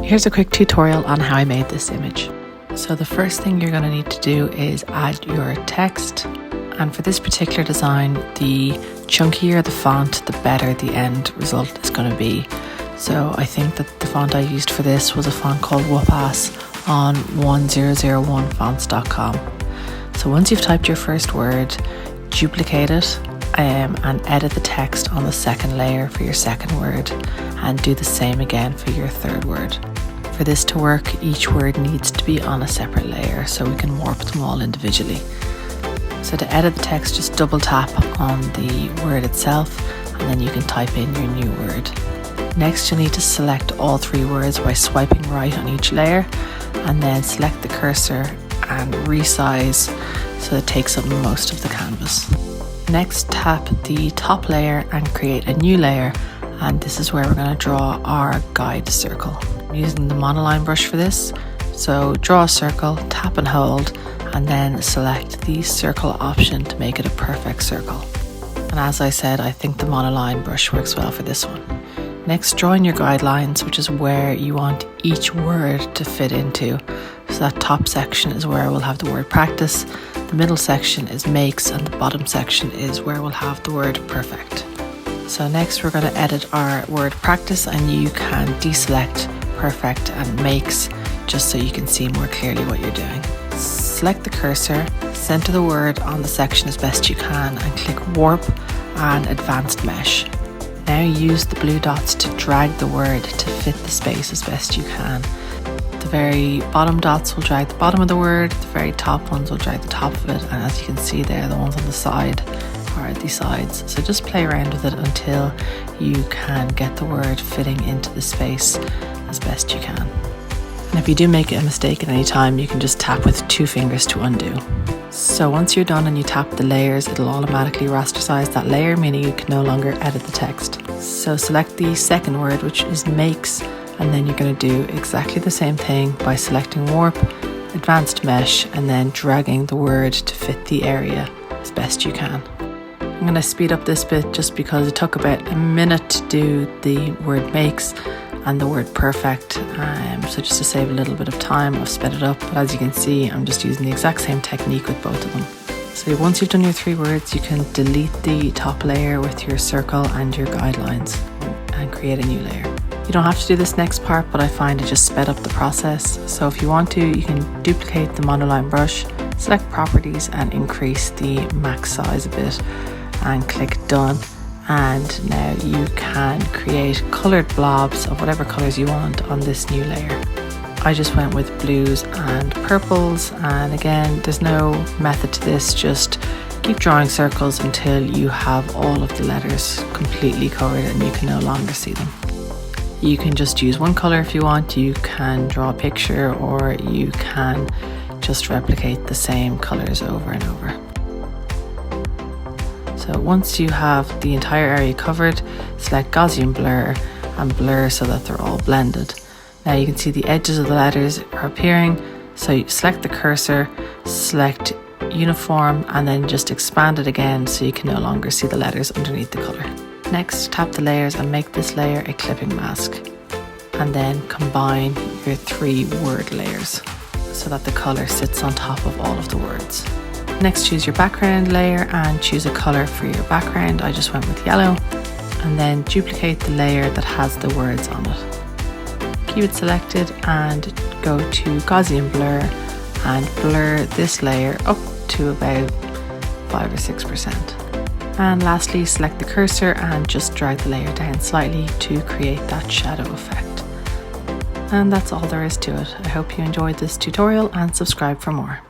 Here's a quick tutorial on how I made this image. So the first thing you're going to need to do is add your text, and for this particular design, the chunkier the font, the better the end result is going to be. So I think that the font I used for this was a font called Whoopass on 1001fonts.com. So once you've typed your first word, duplicate it and edit the text on the second layer for your second word, and do the same again for your third word. For this to work, each word needs to be on a separate layer so we can warp them all individually. So to edit the text, just double tap on the word itself and then you can type in your new word. Next, you'll need to select all three words by swiping right on each layer, and then select the cursor and resize so it takes up most of the canvas. Next, tap the top layer and create a new layer, and this is where we're going to draw our guide circle. I'm using the monoline brush for this, so draw a circle, tap and hold, and then select the circle option to make it a perfect circle. And as I said, I think the monoline brush works well for this one. Next, draw in your guidelines, which is where you want each word to fit into. So that top section is where we'll have the word practice, the middle section is makes, and the bottom section is where we'll have the word perfect. So next we're going to edit our word practice, and you can deselect perfect and makes just so you can see more clearly what you're doing. Select the cursor, center the word on the section as best you can, and click warp and advanced mesh. Now use the blue dots to drag the word to fit the space as best you can. The very bottom dots will drag the bottom of the word, the very top ones will drag the top of it, and as you can see there, the ones on the side are the sides. So just play around with it until you can get the word fitting into the space as best you can. And if you do make a mistake at any time, you can just tap with 2 fingers to undo. So once you're done and you tap the layers, it'll automatically rasterize that layer, meaning you can no longer edit the text. So select the second word, which is makes, and then you're going to do exactly the same thing by selecting warp, advanced mesh, and then dragging the word to fit the area as best you can. I'm going to speed up this bit just because it took about a minute to do the word makes and the word perfect, so just to save a little bit of time I've sped it up, but as you can see I'm just using the exact same technique with both of them. So once you've done your 3 words, you can delete the top layer with your circle and your guidelines and create a new layer. You don't have to do this next part, but I find it just sped up the process. So if you want to, you can duplicate the monoline brush, select properties and increase the max size a bit and click done. And now you can create coloured blobs of whatever colours you want on this new layer. I just went with blues and purples, and again there's no method to this, just keep drawing circles until you have all of the letters completely covered and you can no longer see them. You can just use one colour if you want, you can draw a picture, or you can just replicate the same colours over and over. So once you have the entire area covered, select Gaussian blur and blur so that they're all blended. Now you can see the edges of the letters are appearing, so you select the cursor, select uniform, and then just expand it again so you can no longer see the letters underneath the colour. Next, tap the layers and make this layer a clipping mask, and then combine your 3 word layers so that the colour sits on top of all of the words. Next, choose your background layer and choose a colour for your background. I just went with yellow, and then duplicate the layer that has the words on it. Keep it selected and go to Gaussian blur and blur this layer up to about 5 or 6%. And lastly, select the cursor and just drag the layer down slightly to create that shadow effect. And that's all there is to it. I hope you enjoyed this tutorial and subscribe for more.